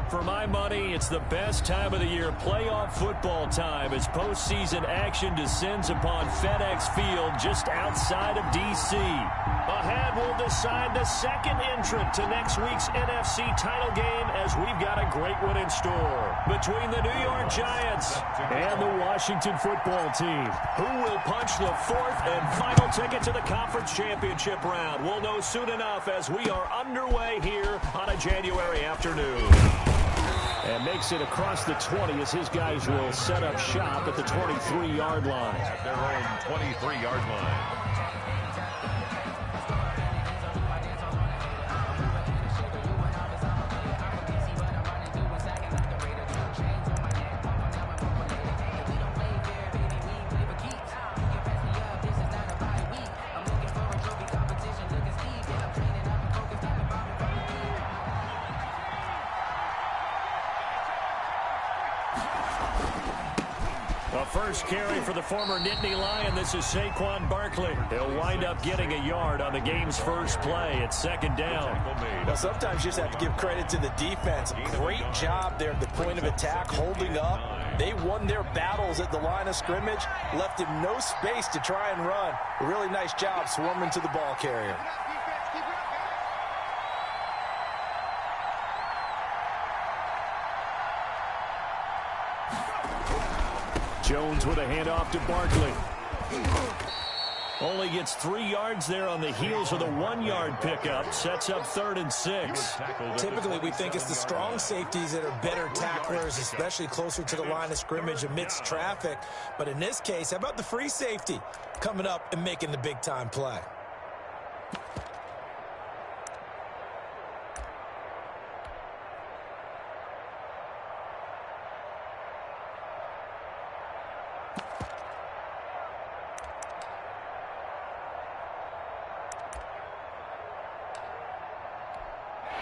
For my money, it's the best time of the year, playoff football time, as postseason action descends upon FedEx Field just outside of D.C. Ahead, we'll decide the second entrant to next week's NFC title game, as we've got a great one in store between the New York Giants and the Washington football team. Who will punch the fourth and final ticket to the conference championship round? We'll know soon enough as we are underway here on a January afternoon. And makes it across the 20 as his guys will set up shop at the 23-yard line. At their own 23-yard line. First carry for the former Nittany Lion. This is Saquon Barkley. He'll wind up getting a yard on the game's first play. It's second down. Well, sometimes you just have to give credit to the defense. Great job there at the point of attack, holding up. They won their battles at the line of scrimmage, left him no space to try and run. A really nice job swarming to the ball carrier. Jones with a handoff to Barkley. Only gets 3 yards there on the heels of the 1-yard pickup. Sets up 3rd and 6. Typically, we think it's the strong safeties that are better tacklers, especially closer to the line of scrimmage amidst traffic. But in this case, how about the free safety coming up and making the big-time play?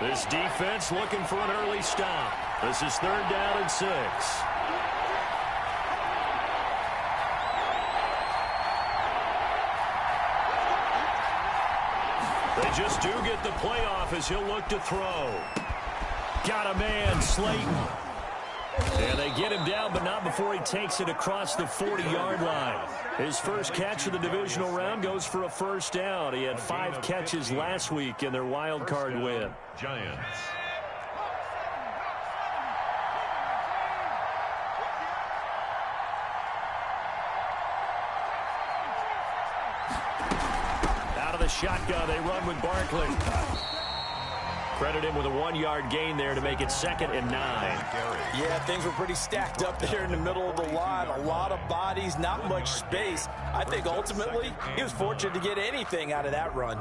This defense looking for an early stop. This is 3rd down and 6. They just do get the playoff as he'll look to throw. Got a man, Slayton. And they get him down, but not before he takes it across the 40-yard line. His first catch of the divisional round goes for a first down. He had 5 catches last week in their wild card win. Giants. Out of the shotgun, they run with Barkley. Credit him with a 1-yard gain there to make it 2nd and 9. Yeah, things were pretty stacked up there in the middle of the line. A lot of bodies, not much space. I think ultimately he was fortunate to get anything out of that run.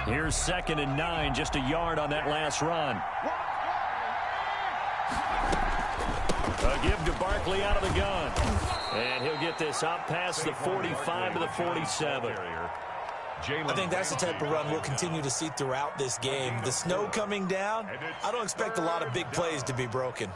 Here's 2nd and 9, just a yard on that last run. A give to Barkley out of the gun. And he'll get this up past the 45 to the 47. I think that's the type of run we'll continue to see throughout this game. The snow coming down, I don't expect a lot of big plays to be broken.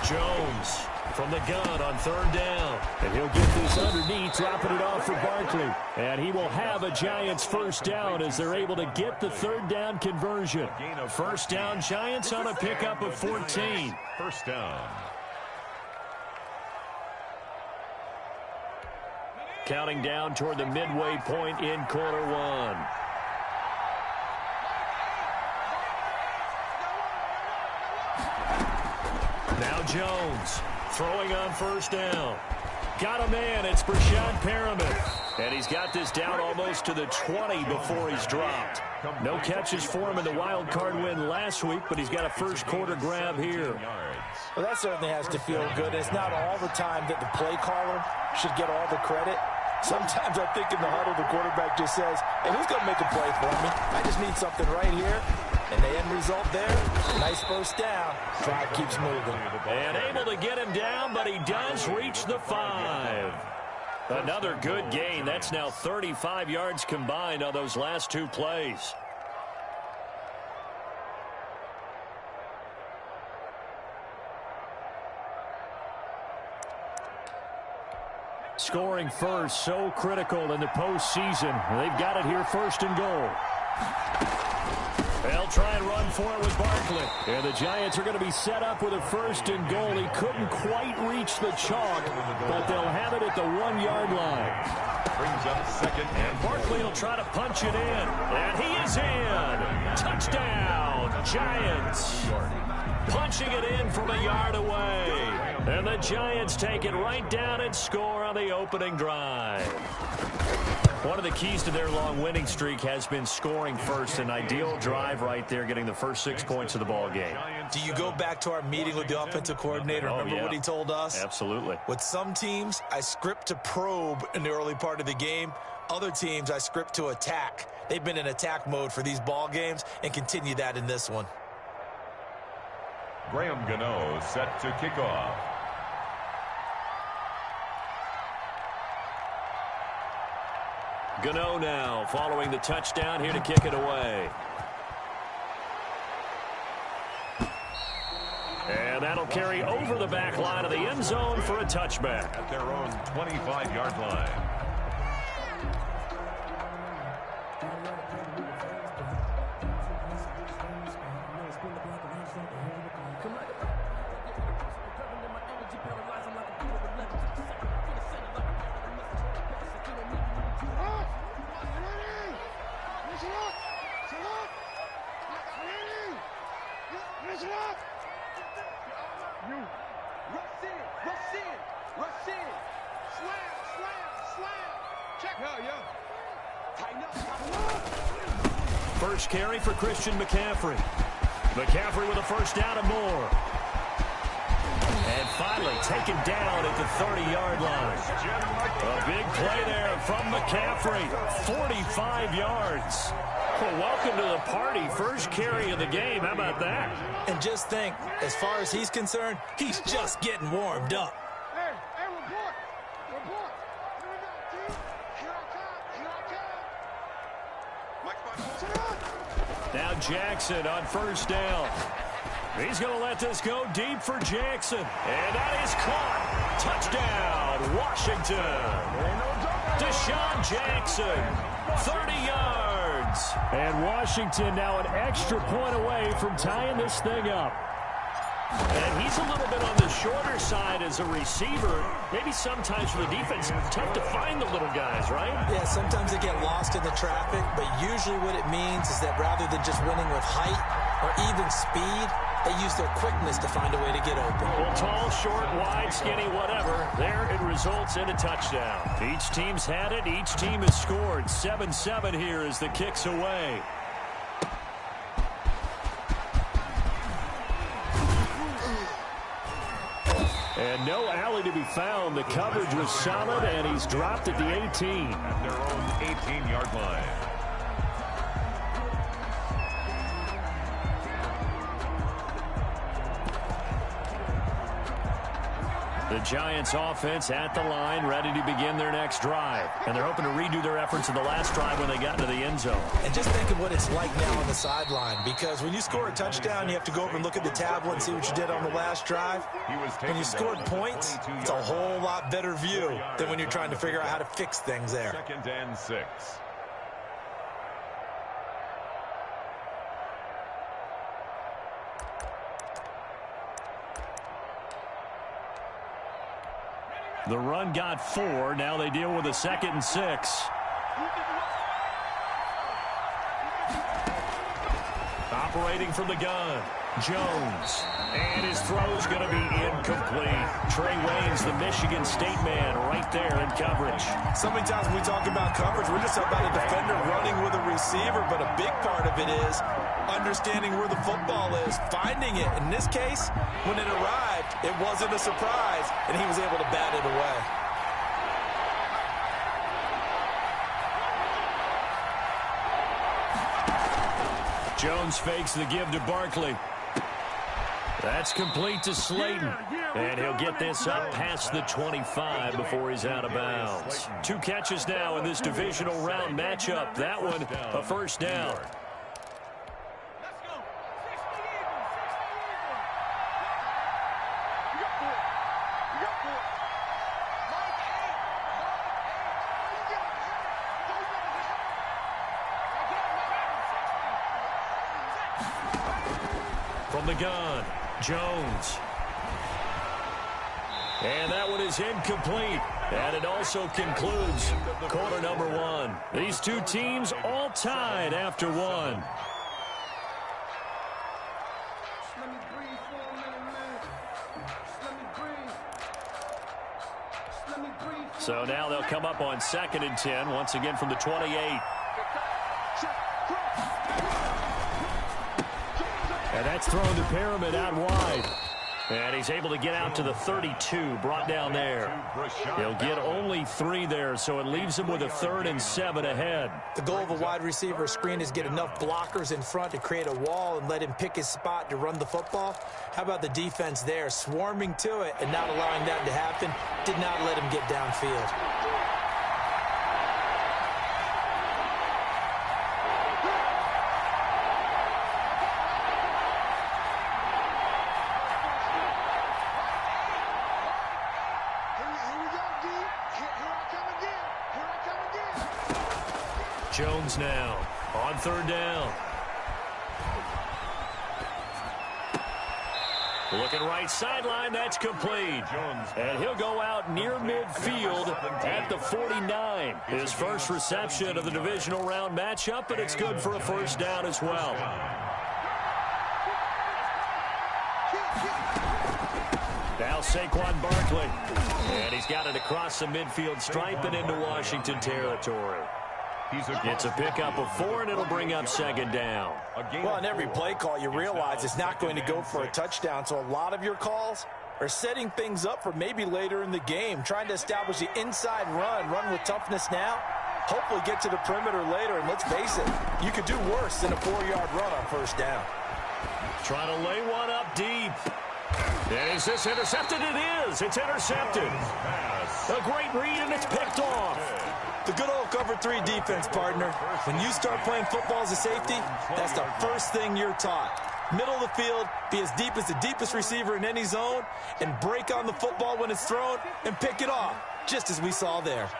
Jones from the gun on 3rd down. And he'll get this underneath, dropping it off for Barkley. And he will have a Giants first down as they're able to get the 3rd down conversion. First down, Giants on a pickup of 14. First down. Counting down toward the midway point in quarter 1. Now Jones throwing on first down. Got a man. It's Brashad Perriman. And he's got this down almost to the 20 before he's dropped. No catches for him in the wild card win last week, but he's got a first quarter grab here. Well, that certainly has to feel good. It's not all the time that the play caller should get all the credit. Sometimes I think in the huddle, the quarterback just says, hey, who's going to make a play for me? I just need something right here. And the end result there, nice first down. Drive keeps moving. And able to get him down, but he does reach the 5. Another good gain. That's now 35 yards combined on those last 2 plays. Scoring first, so critical in the postseason. They've got it here, 1st and goal. They'll try and run for it with Barkley. And the Giants are going to be set up with a 1st and goal. He couldn't quite reach the chalk, but they'll have it at the 1-yard line. Brings up 2nd. And Barkley will try to punch it in. And he is in. Touchdown, Giants. Punching it in from a yard away. And the Giants take it right down and score on the opening drive. One of the keys to their long winning streak has been scoring first. An ideal drive right there, getting the first 6 points of the ball game. Do you go back to our meeting with the offensive coordinator? Remember what he told us? Absolutely. With some teams, I script to probe in the early part of the game. Other teams, I script to attack. They've been in attack mode for these ball games and continue that in this one. Graham Gano set to kick off. Gano now following the touchdown here to kick it away. And that'll carry over the back line of the end zone for a touchback. At their own 25-yard line. First carry for Christian McCaffrey. McCaffrey with a 1st down and more. And finally taken down at the 30-yard line. A big play there from McCaffrey. 45 yards. Well, welcome to the party. First carry of the game. How about that? And just think, as far as he's concerned, he's just getting warmed up. Now Jackson on 1st down. He's going to let this go deep for Jackson. And that is caught. Touchdown, Washington. Deshaun Jackson, 30 yards. And Washington now an extra point away from tying this thing up. And he's a little bit on the shorter side as a receiver. Maybe sometimes for the defense, tough to find the little guys, right? Yeah, sometimes they get lost in the traffic, but usually what it means is that rather than just winning with height or even speed, they use their quickness to find a way to get open. Well, tall, short, wide, skinny, whatever. There it results in a touchdown. Each team's had it. Each team has scored. 7-7 here as the kick's away. And no alley to be found. The coverage was solid, and he's dropped at the 18. At their own 18-yard line. The Giants offense at the line, ready to begin their next drive. And they're hoping to redo their efforts in the last drive when they got into the end zone. And just think of what it's like now on the sideline, because when you score a touchdown, you have to go over and look at the tablet and see what you did on the last drive. When you scored points, it's a whole lot better view than when you're trying to figure out how to fix things there. 2nd and 6. The run got 4. Now they deal with a 2nd and 6. Operating from the gun, Jones. And his throw's going to be incomplete. Trey Waynes, the Michigan State man, right there in coverage. So many times when we talk about coverage, we're just talking about a defender running with a receiver, but a big part of it is understanding where the football is, finding it. In this case, when it arrived, it wasn't a surprise, and he was able to bat it away. Jones fakes the give to Barkley. That's complete to Slayton. And he'll get this up past the 25 before he's out of bounds. 2 catches now in this divisional round matchup. That one, a first down. From the gun, Jones. And that one is incomplete. And it also concludes quarter number 1. These two teams all tied after 1. So now they'll come up on 2nd and 10, once again from the 28. And that's thrown to Pyramid out wide. And he's able to get out to the 32, brought down there. He'll get only 3 there, so it leaves him with a 3rd and 7 ahead. The goal of a wide receiver screen is get enough blockers in front to create a wall and let him pick his spot to run the football. How about the defense there, swarming to it and not allowing that to happen? Did not let him get downfield. Jones now on 3rd down. Looking right sideline, that's complete. And he'll go out near midfield at the 49. His first reception of the divisional round matchup, but it's good for a first down as well. Now Saquon Barkley. And he's got it across the midfield stripe and into Washington territory. It's a pickup of 4, and it'll bring up 2nd down. Well, in every play call, you realize it's not going to go for a touchdown, so a lot of your calls are setting things up for maybe later in the game, trying to establish the inside run with toughness now, hopefully get to the perimeter later, and let's face it, you could do worse than a 4-yard run on 1st down. Trying to lay one up deep. And is this intercepted? It is. It's intercepted. A great read, and it's picked off. The good old cover 3 defense, partner. When you start playing football as a safety, that's the first thing you're taught. Middle of the field, be as deep as the deepest receiver in any zone, and break on the football when it's thrown and pick it off, just as we saw there.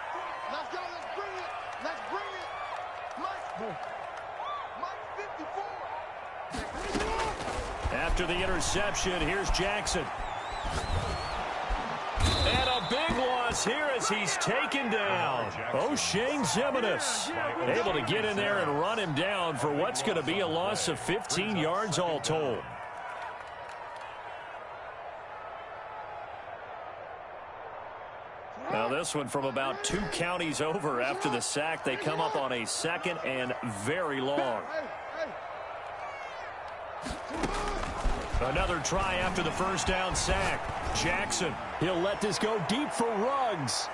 Let's go, let's bring it. Let's bring it. Mike 54. After the interception, here's Jackson. And a big loss here as he's taken down. O'Shane Zimenez able to get in there and run him down for what's going to be a loss of 15 yards all told. Now this one from about 2 counties over after the sack. They come up on a 2nd and very long. Another try after the first down sack. Jackson, he'll let this go deep for Ruggs.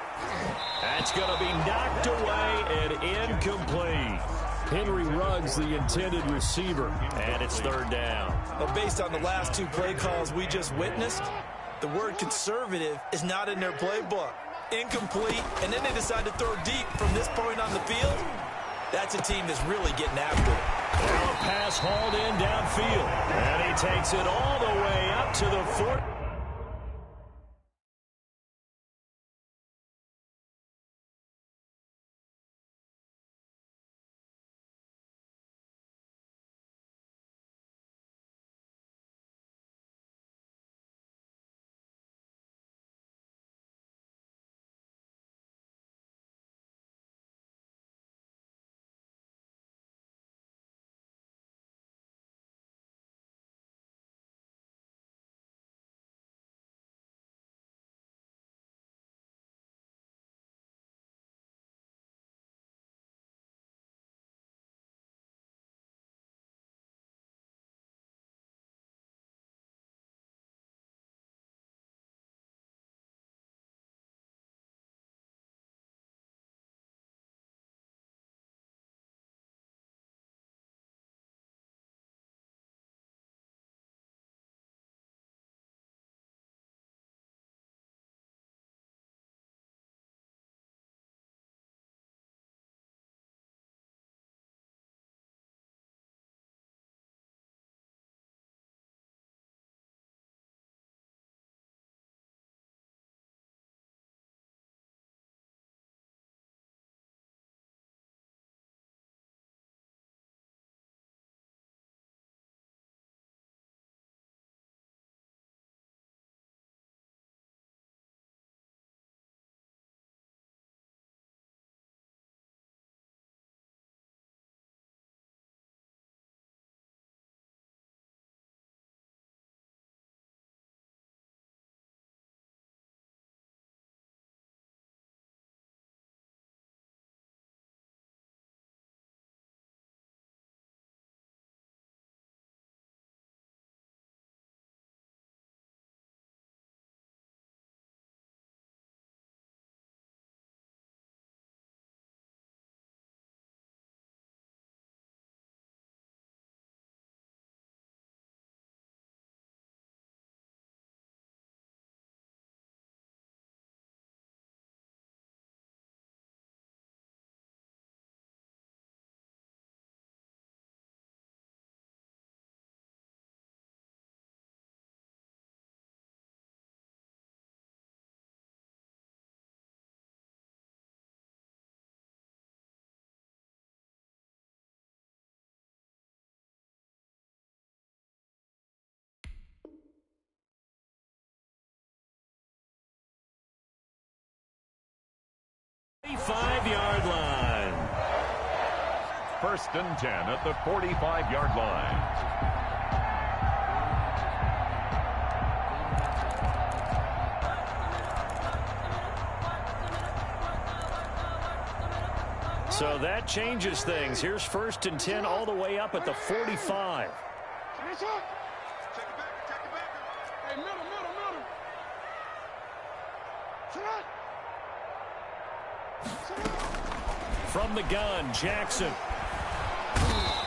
That's going to be knocked away and incomplete. Henry Ruggs, the intended receiver, and it's 3rd down. Well, based on the last 2 play calls we just witnessed, the word conservative is not in their playbook. Incomplete, and then they decide to throw deep from this point on the field. That's a team that's really getting after it. Now a pass hauled in downfield. And he takes it all the way up to the 4. 45-yard line. 1st and 10 at the 45-yard line. So that changes things. Here's 1st and 10 all the way up at the 45. From the gun, Jackson.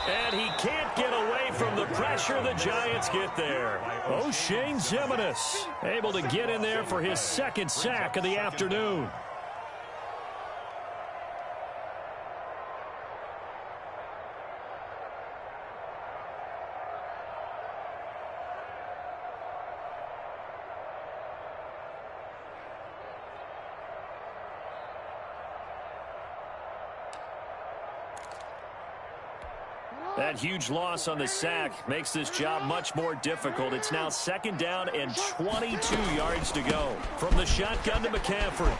And he can't get away from the pressure. The Giants get there. O'Shane Ximines able to get in there for his 2nd sack of the afternoon. That huge loss on the sack makes this job much more difficult. It's now 2nd down and 22 yards to go. From the shotgun to McCaffrey.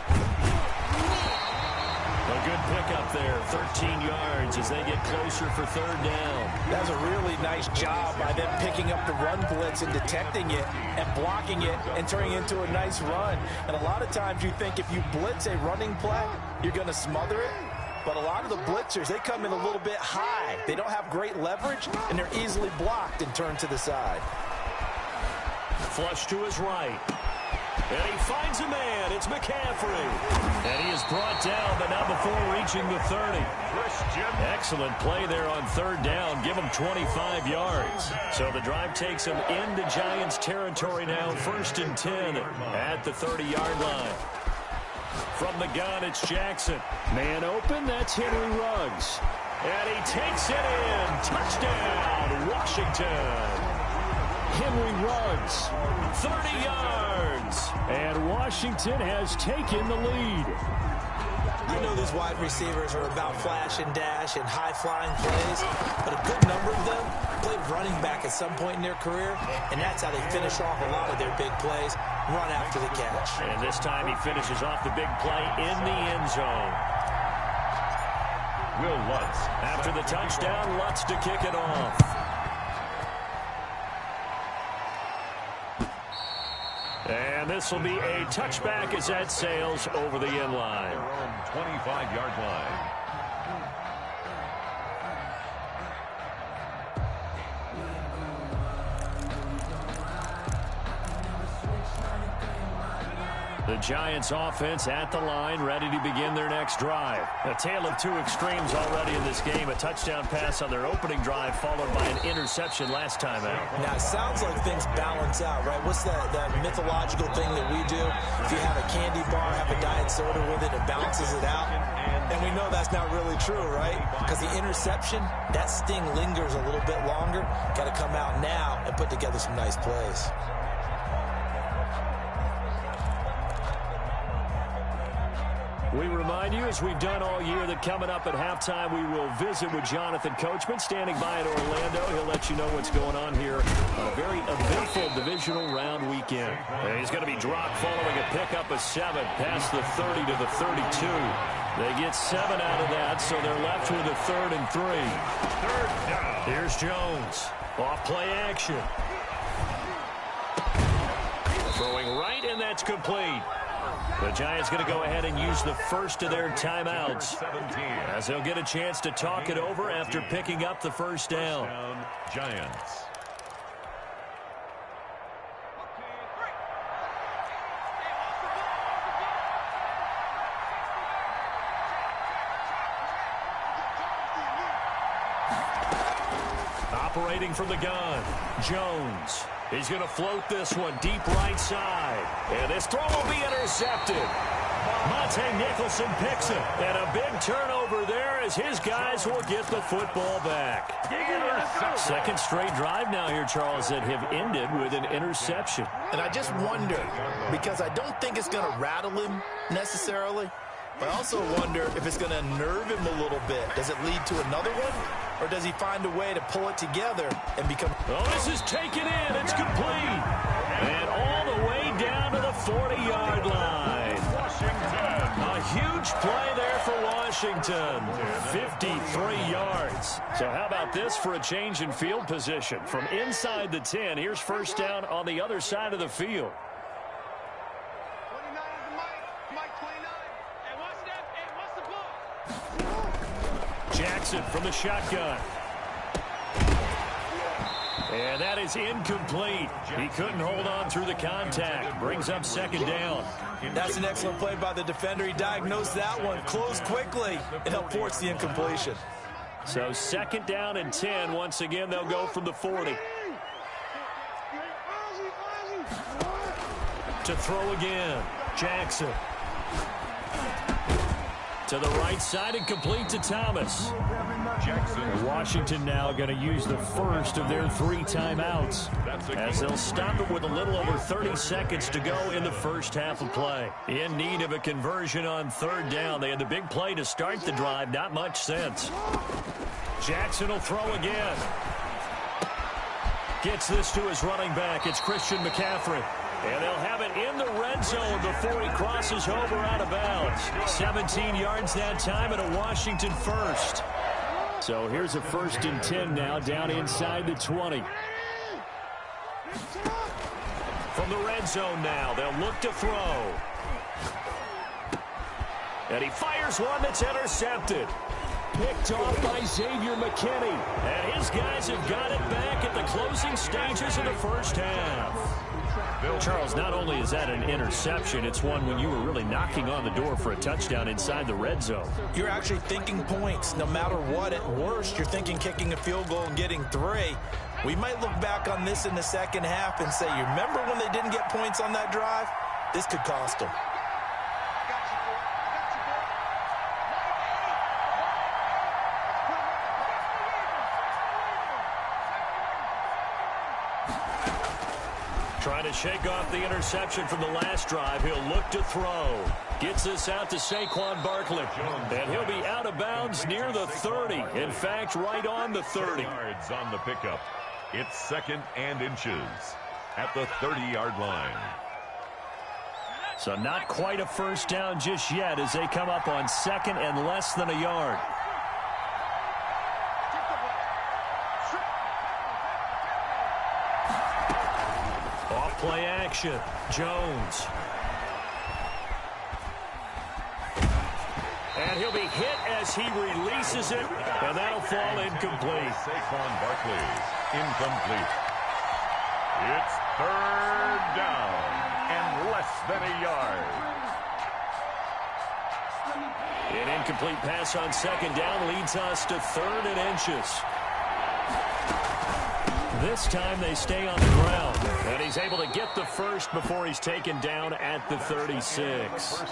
A good pickup there, 13 yards as they get closer for 3rd down. That's a really nice job by them picking up the run blitz and detecting it and blocking it and turning it into a nice run. And a lot of times you think if you blitz a running play, you're going to smother it. But a lot of the blitzers, they come in a little bit high. They don't have great leverage, and they're easily blocked and turned to the side. Flush to his right. And he finds a man. It's McCaffrey. And he is brought down, but not before reaching the 30. Excellent play there on 3rd down. Give him 25 yards. So the drive takes him into Giants territory now. 1st and 10 at the 30-yard line. From the gun, it's Jackson. Man open, that's Henry Ruggs. And he takes it in. Touchdown, Washington. Henry Ruggs, 30 yards. And Washington has taken the lead. I know these wide receivers are about flash and dash and high-flying plays, but a good number of them played running back at some point in their career, and that's how they finish off a lot of their big plays, run after the catch. And this time he finishes off the big play in the end zone. Will Lutz. After the touchdown, Lutz to kick it off. And this will be a touchback as that sails over the end line. 25-yard line. The Giants offense at the line, ready to begin their next drive. A tale of two extremes already in this game. A touchdown pass on their opening drive, followed by an interception last time out. Now, it sounds like things balance out, right? What's that mythological thing that we do? If you have a candy bar, have a diet soda with it, it balances it out. And we know that's not really true, right? Because the interception, that sting lingers a little bit longer. Got to come out now and put together some nice plays. We remind you, as we've done all year, that coming up at halftime, we will visit with Jonathan Coachman, standing by in Orlando. He'll let you know what's going on here on a very eventful divisional round weekend. And he's going to be dropped following a pickup of 7 past the 30 to the 32. They get 7 out of that, so they're left with a 3rd and 3. 3rd down. Here's Jones. Off play action. Throwing right, and that's complete. The Giants going to go ahead and use the first of their timeouts, as they'll get a chance to talk it over after picking up the first down. Giants. Operating from the gun, Jones. He's going to float this one deep right side. And this throw will be intercepted. Monte Nicholson picks it. And a big turnover there as his guys will get the football back. Second straight drive now here, Charles, that have ended with an interception. And I just wonder, because I don't think it's going to rattle him necessarily, but I also wonder if it's going to nerve him a little bit. Does it lead to another one? Or does he find a way to pull it together and become... Oh, this is taken in. It's complete. And all the way down to the 40-yard line. A Huge play there for Washington. 53 yards. So how about this for a change in field position? From inside the 10, here's first down on the other side of the field. 29 is the Mike 29. Hey, what's the ball? Jackson from the shotgun. And that is incomplete. He couldn't hold on through the contact. Brings up second down. That's an excellent play by the defender. He diagnosed that one, closed quickly, and helped force the incompletion. So second down and 10. Once again, they'll go from the 40. To throw again. Jackson. To the right side and complete to Thomas. Jackson. Washington now going to use the first of their 3 timeouts as they'll stop it with a little over 30 seconds to go in the first half of play. In need of a conversion on third down. They had the big play to start the drive. Not much sense. Jackson will throw again. Gets this to his running back. It's Christian McCaffrey. And they'll have it in the red zone before he crosses over out of bounds. 17 yards that time and a Washington first. So here's a 1st and 10 now down inside the 20. From the red zone now, they'll look to throw. And he fires one that's intercepted. Picked off by Xavier McKinney. And his guys have got it back at the closing stages of the first half. Charles, not only is that an interception, it's one when you were really knocking on the door for a touchdown inside the red zone. You're actually thinking points. No matter what, at worst, you're thinking kicking a field goal and getting 3. We might look back on this in the second half and say, you remember when they didn't get points on that drive? This could cost them. Trying to shake off the interception from the last drive. He'll look to throw. Gets this out to Saquon Barkley. And he'll be out of bounds near the 30. In fact, right on the 30. Yards on the pickup. It's 2nd and inches at the 30-yard line. So not quite a first down just yet as they come up on 2nd and less than a yard. Play action. Jones. And he'll be hit as he releases it, and that'll fall incomplete. Saquon Barkley, incomplete. It's 3rd down and less than a yard. An incomplete pass on 2nd down leads us to 3rd and inches. This time they stay on the ground, and he's able to get the first before he's taken down at the 36.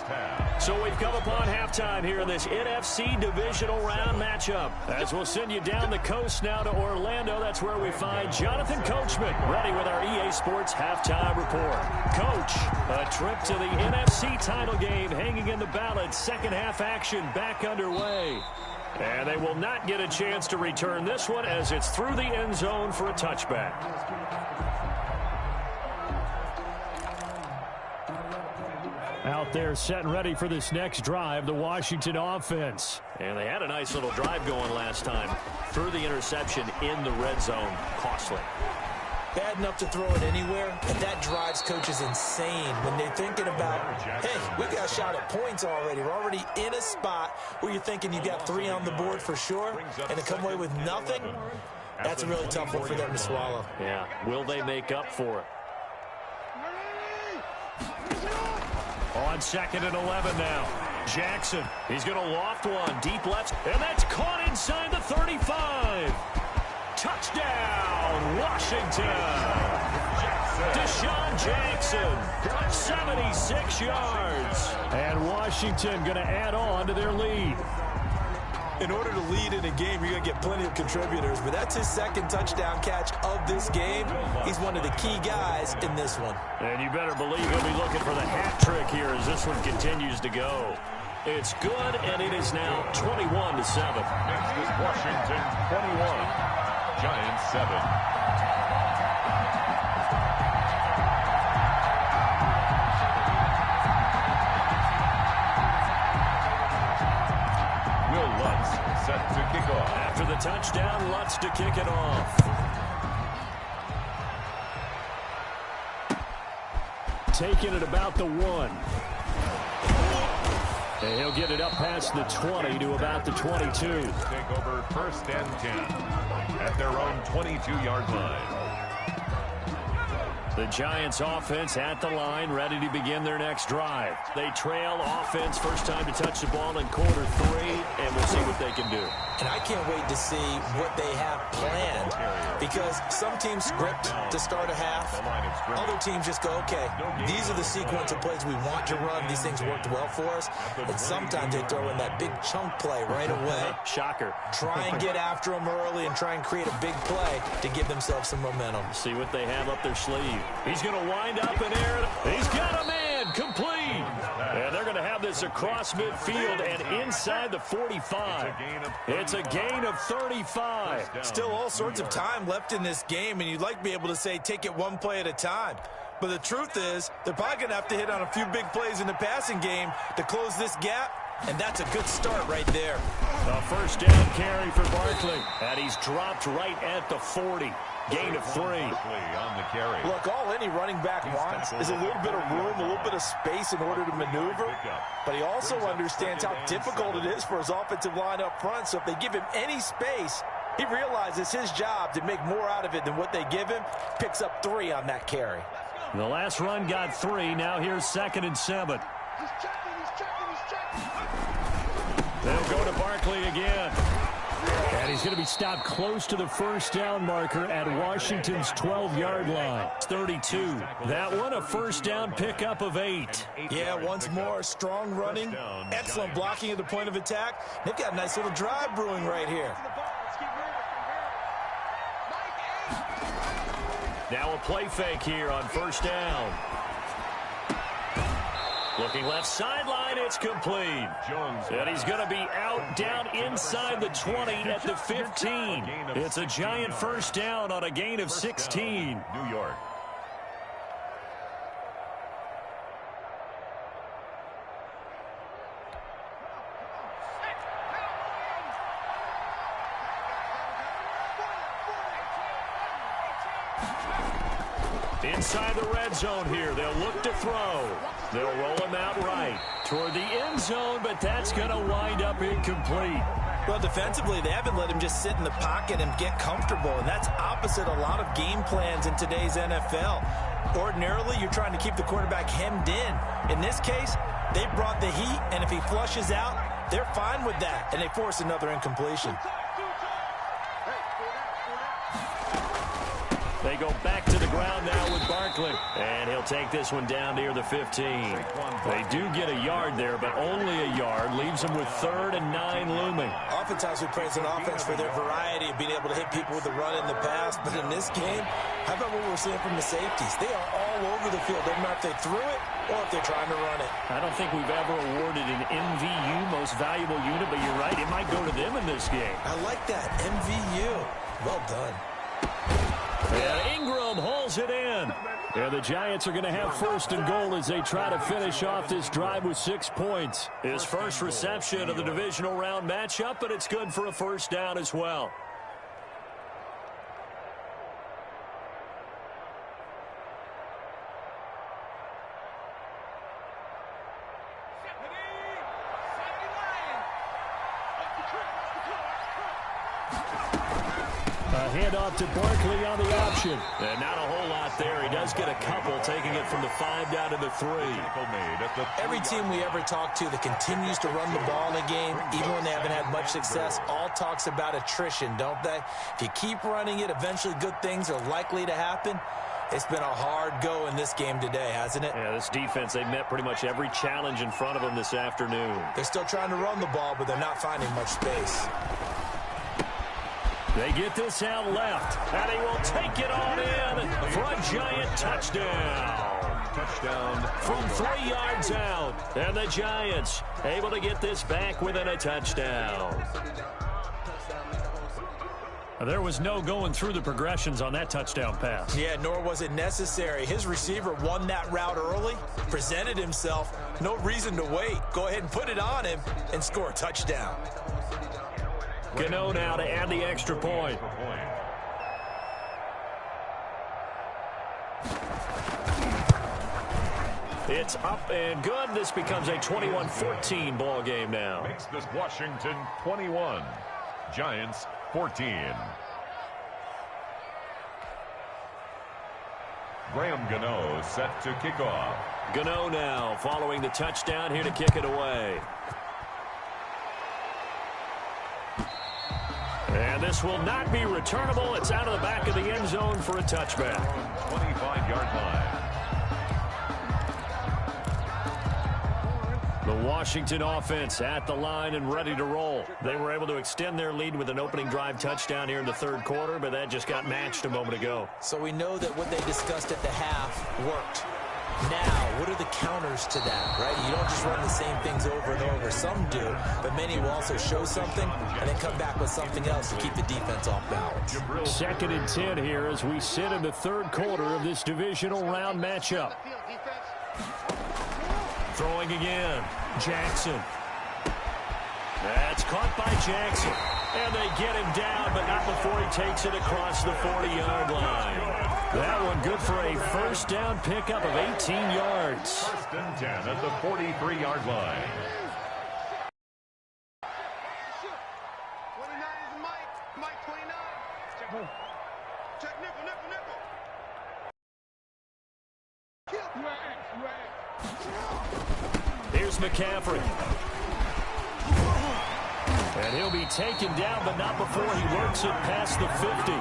So we've come upon halftime here in this NFC Divisional Round matchup. As we'll send you down the coast now to Orlando, that's where we find Jonathan Coachman, ready with our EA Sports Halftime Report. Coach, a trip to the NFC title game hanging in the balance. Second half action back underway. And they will not get a chance to return this one as it's through the end zone for a touchback. Out there set and ready for this next drive, the Washington offense. And they had a nice little drive going last time. Threw the interception in the red zone. Costly. Bad enough to throw it anywhere, but that drives coaches insane when they're thinking about, hey, we got a shot at points already. We're already in a spot where you're thinking you got 3 on the board for sure, and to come away with nothing, that's a really tough one for them to swallow. Yeah, will they make up for it? On 2nd and 11 now. Jackson, he's going to loft one deep left, and that's caught inside the 35. Touchdown, Washington. Deshaun Jackson, 76 yards. And Washington going to add on to their lead. In order to lead in a game, you're going to get plenty of contributors, but that's his 2nd touchdown catch of this game. He's one of the key guys in this one. And you better believe he'll be looking for the hat trick here as this one continues to go. It's good, and it is now 21-7. Next is Washington 21. Giants 7. set to kick off. After the touchdown, Lutz to kick it off. Taking it about the 1. And he'll get it up past the 20 to about the 22. Take over 1st and 10 at their own 22-yard line. The Giants offense at the line, ready to begin their next drive. They trail offense, first time to touch the ball in quarter 3, and we'll see what they can do. And I can't wait to see what they have planned, because some teams script to start a half. Other teams just go, okay, these are the sequence of plays we want to run. These things worked well for us. And sometimes they throw in that big chunk play right away. Shocker. Try and get after them early and try and create a big play to give themselves some momentum. See what they have up their sleeve. He's going to wind up in air. He's got a man. Complete. And they're going to have this across midfield and inside the 45. It's a gain of 35. Still all sorts of time left in this game, and you'd like to be able to say take it one play at a time. But the truth is, they're probably going to have to hit on a few big plays in the passing game to close this gap, and that's a good start right there. A first down carry for Barkley, and he's dropped right at the 40. Gain of 3. On the carry. Look, all any running back wants is a little bit of room, a little bit of space in order to maneuver. But he also understands how difficult it is for his offensive line up front. So if they give him any space, he realizes his job to make more out of it than what they give him. Picks up 3 on that carry. The last run got 3. Now here's 2nd and 7. He's checking, he's checking, he's checking. They'll go to Barkley again. And he's going to be stopped close to the first down marker at Washington's 12-yard line. 32. That one a first down pickup of 8. Yeah, once more, strong running, excellent blocking at the point of attack. They've got a nice little drive brewing right here. Now a play fake here on first down. Looking left sideline, it's complete. And he's going to be out down inside the 20 at the 15. It's a giant first down on a gain of 16. New York. Inside the red zone here. They'll look to throw. They'll roll him out right toward the end zone, but that's going to wind up incomplete. Well, defensively, they haven't let him just sit in the pocket and get comfortable, and that's opposite a lot of game plans in today's NFL. Ordinarily, you're trying to keep the quarterback hemmed in. In this case, they brought the heat, and if he flushes out, they're fine with that, and they force another incompletion. They go back to the ground now with Barkley. And he'll take this one down near the 15. They do get a yard there, but only a yard. Leaves them with 3rd and 9 looming. Oftentimes we praise an offense for their variety of being able to hit people with the run in the pass. But in this game, how about what we're seeing from the safeties? They are all over the field. Doesn't matter if they threw it or if they're trying to run it. I don't think we've ever awarded an MVU, most valuable unit, but you're right. It might go to them in this game. I like that. MVU. Well done. And Ingram hauls it in. And the Giants are going to have 1st and goal as they try to finish off this drive with 6 points. His first reception of the divisional round matchup, but it's good for a first down as well. Handoff to Barkley on the option. And not a whole lot there. He does get a couple, taking it from the 5 down to the 3. Every team we ever talk to that continues to run the ball in a game, even when they haven't had much success, all talks about attrition, don't they? If you keep running it, eventually good things are likely to happen. It's been a hard go in this game today, hasn't it? Yeah, this defense, they've met pretty much every challenge in front of them this afternoon. They're still trying to run the ball, but they're not finding much space. They get this out left, and he will take it on in for a giant touchdown. Touchdown from 3 yards out. And the Giants able to get this back within a touchdown. There was no going through the progressions on that touchdown pass. Yeah, nor was it necessary. His receiver won that route early, presented himself. No reason to wait. Go ahead and put it on him and score a touchdown. Gano now to add the extra point. It's up and good. This becomes a 21-14 ball game now. Makes this Washington 21, Giants 14. Graham Gano set to kick off. Gano now following the touchdown here to kick it away. And this will not be returnable. It's out of the back of the end zone for a touchback. 25-yard line. The Washington offense at the line and ready to roll. They were able to extend their lead with an opening drive touchdown here in the third quarter, but that just got matched a moment ago. So we know that what they discussed at the half worked. Now, what are the counters to that, right? You don't just run the same things over and over. Some do, but many will also show something and then come back with something else to keep the defense off balance. 2nd and 10 here as we sit in the third quarter of this divisional round matchup. Throwing again. Jackson. That's caught by Jackson. And they get him down, but not before he takes it across the 40-yard line. That one good for a first down pickup of 18 yards. 1st and 10 at the 43-yard line. 29 is Mike. Mike 29. Check nickel, nickel, nickel. Here's McCaffrey. And he'll be taken down, but not before he works it past the 50.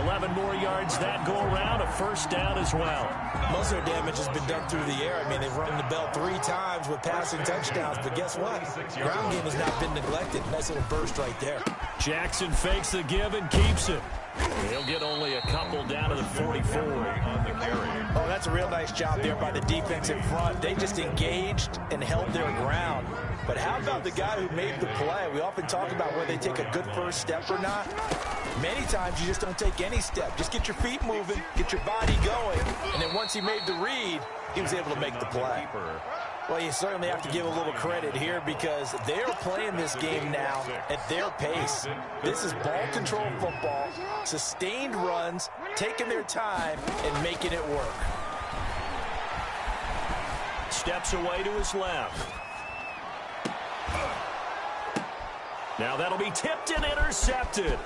11 more yards that go around, a first down as well. Most of their damage has been done through the air. I mean, they've rung the bell 3 times with passing touchdowns, but guess what? Ground game has not been neglected. Nice little burst right there. Jackson fakes the give and keeps it. He'll get only a couple down to the 44. On the carry. Oh, that's a real nice job there by the defense in front. They just engaged and held their ground. But how about the guy who made the play? We often talk about whether they take a good first step or not. Many times you just don't take any step. Just get your feet moving, get your body going, and then once he made the read, he was able to make the play. Well, you certainly have to give a little credit here because they're playing this game now at their pace. This is ball control football, sustained runs, taking their time, and making it work. Steps away to his left. Now that'll be tipped and intercepted.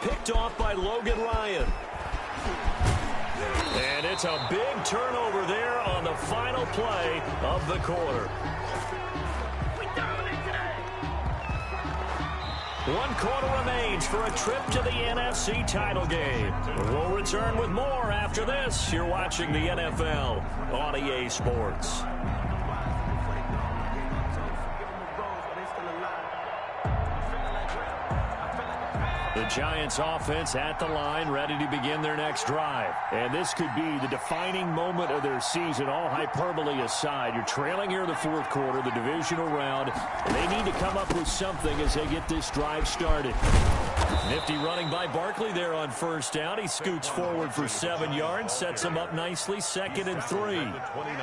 Picked off by Logan Ryan. And it's a big turnover there on the final play of the quarter. One quarter remains for a trip to the NFC title game. We'll return with more after this. You're watching the NFL on EA Sports. The Giants offense at the line, ready to begin their next drive. And this could be the defining moment of their season, all hyperbole aside. You're trailing here in the fourth quarter, the divisional round, and they need to come up with something as they get this drive started. Nifty running by Barkley there on first down. He scoots forward for 7 yards, sets him up nicely, 2nd and 3.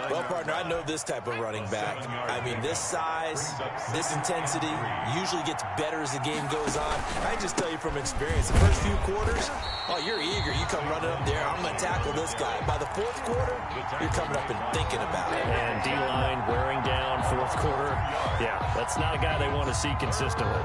Well, partner, I know this type of running back. I mean, this size, this intensity usually gets better as the game goes on. I just tell you from experience, the first few quarters, oh, you're eager. You come running up there, I'm going to tackle this guy. By the fourth quarter, you're coming up and thinking about it. And D-line wearing down fourth quarter. Yeah, that's not a guy they want to see consistently.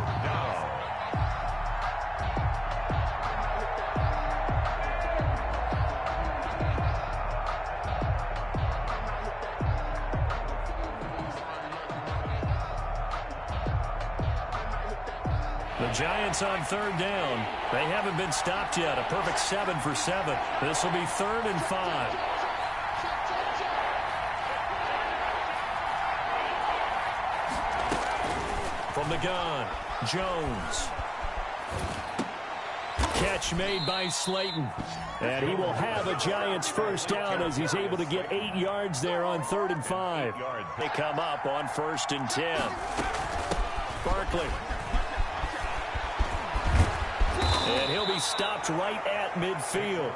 The Giants on third down. They haven't been stopped yet. A perfect 7 for 7. This will be 3rd and 5. From the gun, Jones. Catch made by Slayton. And he will have a Giants first down as he's able to get 8 yards there on 3rd and 5. They come up on 1st and 10. Barkley. And he'll be stopped right at at midfield.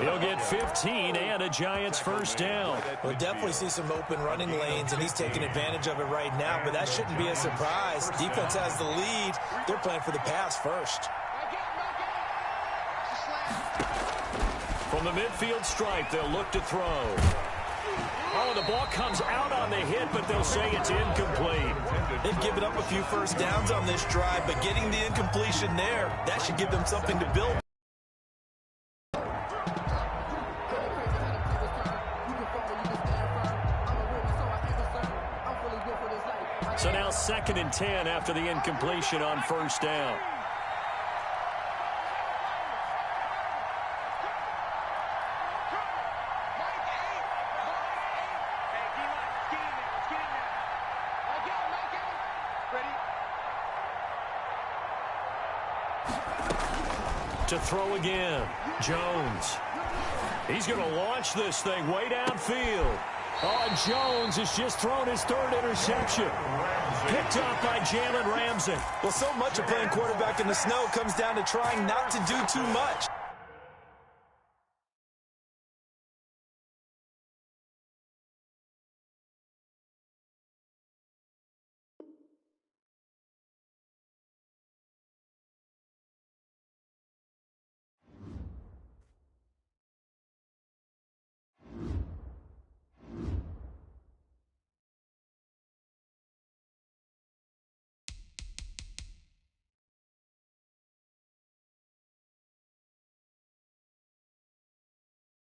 He'll get 15 and a Giants first down. We'll definitely see some open running lanes, and he's taking advantage of it right now, but that shouldn't be a surprise. Defense has the lead. They're playing for the pass first. From the midfield stripe, they'll look to throw. Oh, the ball comes out on the hit, but they'll say it's incomplete. They've given up a few first downs on this drive, but getting the incompletion there, that should give them something to build. So now 2nd and 10 after the incompletion on first down. To throw again, Jones. He's going to launch this thing way downfield. Oh, and Jones has just thrown his 3rd interception. Picked up by Jalen Ramsey. Well, so much of playing quarterback in the snow comes down to trying not to do too much.